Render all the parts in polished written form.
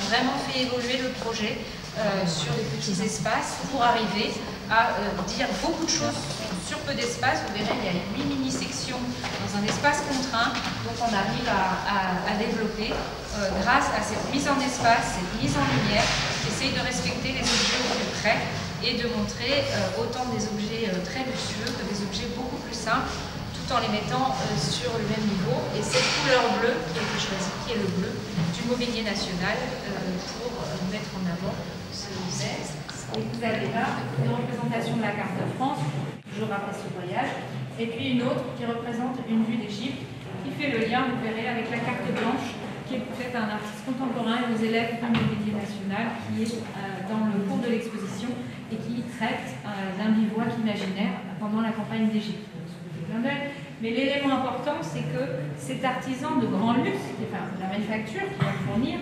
vraiment fait évoluer le projet sur des petits espaces pour arriver à dire beaucoup de choses sur peu d'espace. Vous verrez, il y a 8 mini-sections dans un espace contraint, donc on arrive à développer grâce à cette mise en espace, cette mise en lumière, qui essaye de respecter les objets au plus près et de montrer autant des objets très luxueux que des objets beaucoup plus simples, tout en les mettant sur le même niveau. Et cette couleur bleue qui a été choisie, qui est le bleu du mobilier national, pour mettre en avant ce musée. Et vous avez là une représentation de la carte de France, toujours après ce voyage, et puis une autre qui représente une vue d'Égypte, qui fait le lien, vous verrez, avec la carte blanche, qui est faite à un artiste contemporain et aux élèves du mobilier national, qui est dans le cours de l'exposition et qui traite d'un bivouac imaginaire pendant la campagne d'Égypte. Mais l'élément important, c'est que cet artisan de grand luxe, enfin la manufacture qui va fournir,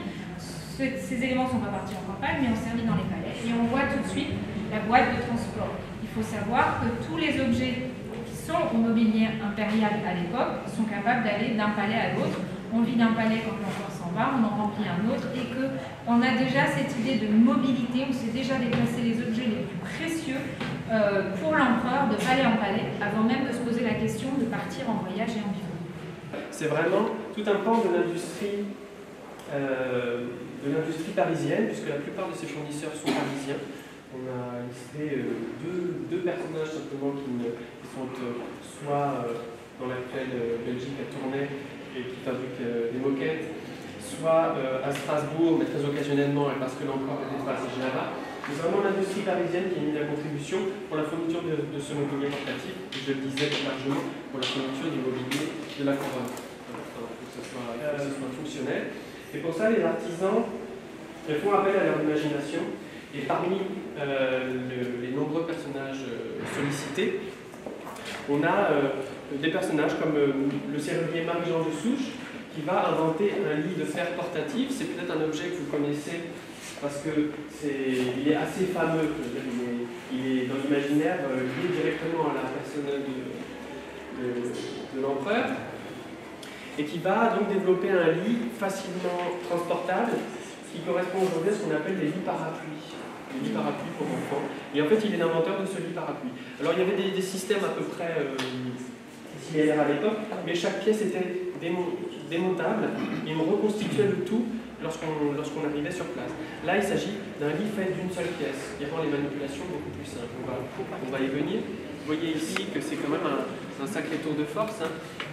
ces éléments ne sont pas partis en campagne, mais ont servi dans les palais. Et on voit tout de suite la boîte de transport. Il faut savoir que tous les objets qui sont au mobilier impérial à l'époque sont capables d'aller d'un palais à l'autre. On vit d'un palais quand l'empereur s'en va, on en remplit un autre, et qu'on a déjà cette idée de mobilité, on sait déjà déplacer les objets les plus précieux pour l'empereur de palais en palais, avant même de se poser la question de partir en voyage et en bivouac. C'est vraiment tout un pan de l'industrie parisienne, puisque la plupart de ces fournisseurs sont parisiens. On a listé deux personnages simplement qui sont soit dans l'actuelle Belgique à Tournai et qui fabriquent des moquettes, soit à Strasbourg, mais très occasionnellement parce que l'empereur était passagé là-bas. C'est vraiment l'industrie parisienne qui a mis la contribution pour la fourniture de ce mobilier portatif, et je le disais largement, pour la fourniture du mobilier de la couronne, pour que ce soit fonctionnel. Et pour ça, les artisans font appel à leur imagination. Et parmi les nombreux personnages sollicités, on a des personnages comme le serrurier Marie-Jean de Souche, qui va inventer un lit de fer portatif. C'est peut-être un objet que vous connaissez parce qu'il est assez fameux. Il est dans l'imaginaire lié directement à la personne de l'empereur, et qui va donc développer un lit facilement transportable, qui correspond aujourd'hui à ce qu'on appelle des lits parapluies. Des lits parapluies pour enfants. Et en fait, il est l'inventeur de ce lit parapluie. Alors, il y avait des systèmes à peu près similaires à l'époque, mais chaque pièce était démontable, et on reconstituait le tout lorsqu'on arrivait sur place. Là, il s'agit d'un lit fait d'une seule pièce, qui rend les manipulations beaucoup plus simples. On va y venir. Vous voyez ici que c'est quand même un sacré tour de force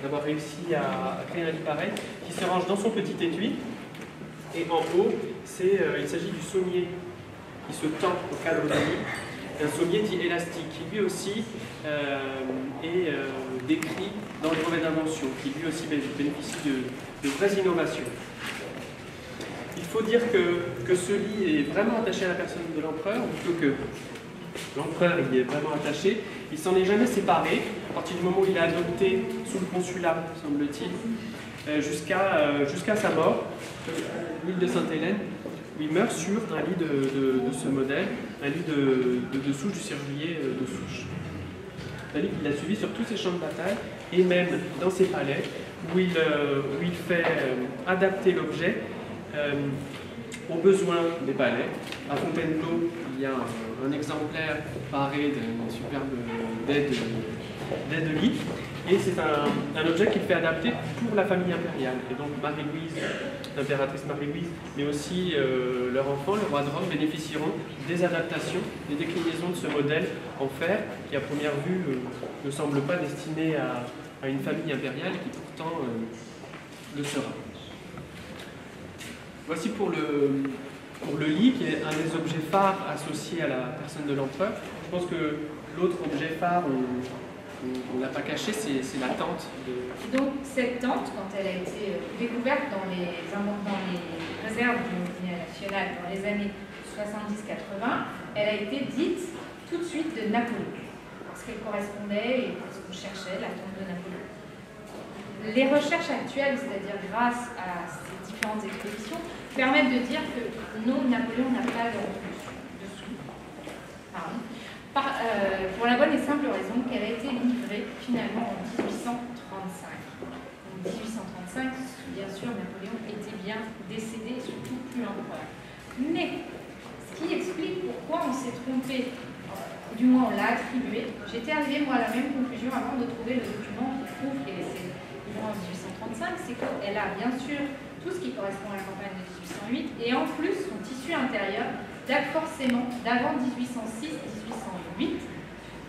d'avoir réussi à créer un lit pareil, qui se range dans son petit étui. Et en haut, il s'agit du sommier qui se tend au cadre du lit. Un sommier dit élastique, qui lui aussi est décrit dans le brevet d'invention, qui lui aussi bénéficie de vraies innovations. Il faut dire que ce lit est vraiment attaché à la personne de l'empereur, plutôt que l'empereur y est vraiment attaché. Il s'en est jamais séparé, à partir du moment où il est adopté sous le consulat, semble-t-il, jusqu'à sa mort, l'île de Sainte-Hélène, où il meurt sur un lit de ce modèle, un lit de Souche, du serrurier de Souche. Un lit qu'il a suivi sur tous ses champs de bataille, et même dans ses palais, où il fait adapter l'objet aux besoins des palais. À Fontainebleau, il y a un exemplaire paré d'une superbe d'aide-lit, et c'est un objet qu'il fait adapter pour la famille impériale. Et donc Marie-Louise, l'impératrice Marie-Louise, mais aussi leur enfant, le roi de Rome, bénéficieront des adaptations, des déclinaisons de ce modèle en fer, qui à première vue ne semble pas destiné à une famille impériale, qui pourtant le sera. Voici pour le lit, qui est un des objets phares associés à la personne de l'empereur. Je pense que l'autre objet phare, on ne l'a pas caché, c'est la tente. Donc cette tente, quand elle a été découverte dans les réserves du mobilier national dans les années 70-80, elle a été dite tout de suite de Napoléon, parce qu'elle correspondait et parce qu'on cherchait la tente de Napoléon. Les recherches actuelles, c'est-à-dire grâce à ces différentes expositions, permettent de dire que non, Napoléon n'a pas dessous. Pardon. Pour la bonne et simple raison qu'elle a été livrée finalement en 1835. Donc 1835, bien sûr, Napoléon était bien décédé, surtout plus empereur. Mais, ce qui explique pourquoi on s'est trompé, du moins on l'a attribué, j'étais arrivée moi à la même conclusion avant de trouver le document qui prouve qu'elle est en 1835, c'est qu'elle a bien sûr tout ce qui correspond à la campagne de 1808, et en plus son tissu intérieur date forcément d'avant 1806-1808,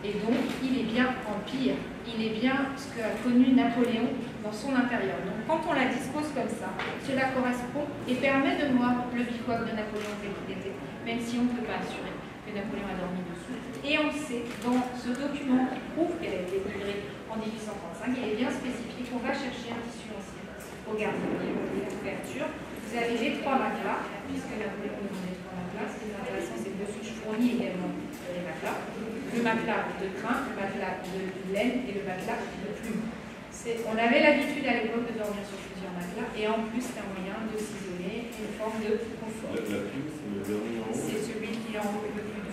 et donc il est bien empire, il est bien ce qu'a connu Napoléon dans son intérieur. Donc quand on la dispose comme ça, cela correspond et permet de voir le bivouac de Napoléon tel qu'il était, même si on ne peut pas assurer que Napoléon a dormi dessous. Et on sait, dans ce document qui prouve qu'elle a été livrée en 1835, il est bien spécifié qu'on va chercher un tissu ancien au gardien, les couvertures. Vous avez les 3 matelas, puisque Napoléon nous donne les 3 matelas. Ce qui est intéressant, c'est que dessus, je fournis également les matelas. Le matelas de crin, le matelas de laine et le matelas de plume. On avait l'habitude à l'époque de dormir sur plusieurs matelas, et en plus, c'est un moyen de s'isoler, une forme de confort. La plume, c'est le dernier en haut. C'est celui qui est en haut le plus dur.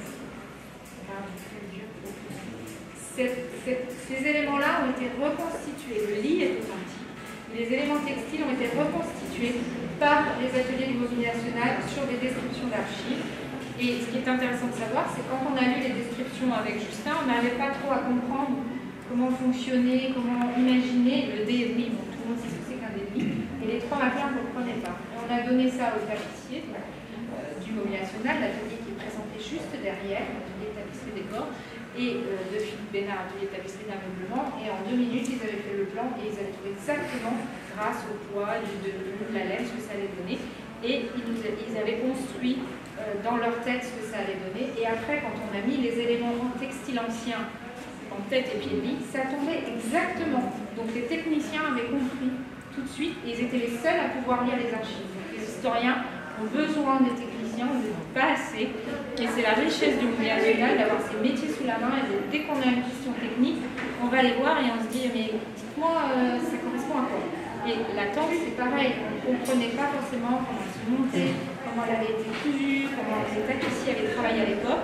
Ces éléments-là ont été reconstitués. Le lit est authentique. Les éléments textiles ont été reconstitués par les ateliers du Mobilier National sur des descriptions d'archives. Et ce qui est intéressant de savoir, c'est quand on a lu les descriptions avec Justin, on n'arrivait pas trop à comprendre comment fonctionnait, comment imaginer le débris. Bon, tout le monde sait ce que c'est qu'un débris. Et les 3 matelas, on ne comprenait pas. Et on a donné ça au tapissier du Mobilier National, l'atelier qui est présenté juste derrière, l'atelier tapisserie décor, et de Philippe Bénard, atelier tapisserie d'ameublement. Et en 2 minutes, ils avaient fait le plan et ils avaient trouvé exactement, grâce au poids, de la laine, ce que ça allait donner. Et ils avaient construit dans leur tête ce que ça allait donner. Et après, quand on a mis les éléments textiles anciens en tête et pied de lit, ça tombait exactement. Donc les techniciens avaient compris tout de suite et ils étaient les seuls à pouvoir lire les archives. Donc, les historiens ont besoin des techniciens, on ne le dit pas assez. Et c'est la richesse du Mobilier National d'avoir ces métiers sous la main. Et dès qu'on a une question technique, on va les voir et on se dit mais dites-moi, ça correspond à quoi? Et la tente, c'est pareil. On ne comprenait pas forcément comment elle se montait, comment elle avait été cousue, comment les tapissiers avaient travaillé à l'époque.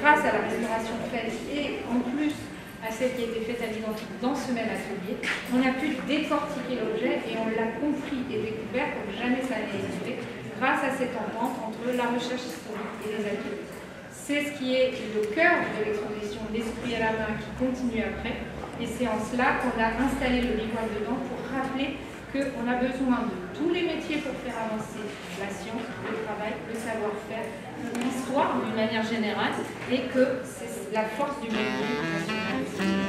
Grâce à la restauration faite et en plus à celle qui a été faite à l'identique dans ce même atelier, on a pu décortiquer l'objet et on l'a compris et découvert comme jamais ça n'avait existé grâce à cette entente entre la recherche historique et les ateliers. C'est ce qui est le cœur de l'exposition L'Esprit à la main qui continue après, et c'est en cela qu'on a installé le bivouac dedans pour rappeler qu'on a besoin de tous les métiers pour faire avancer la science, le travail, le savoir-faire, l'histoire d'une manière générale, et que c'est la force du métier national.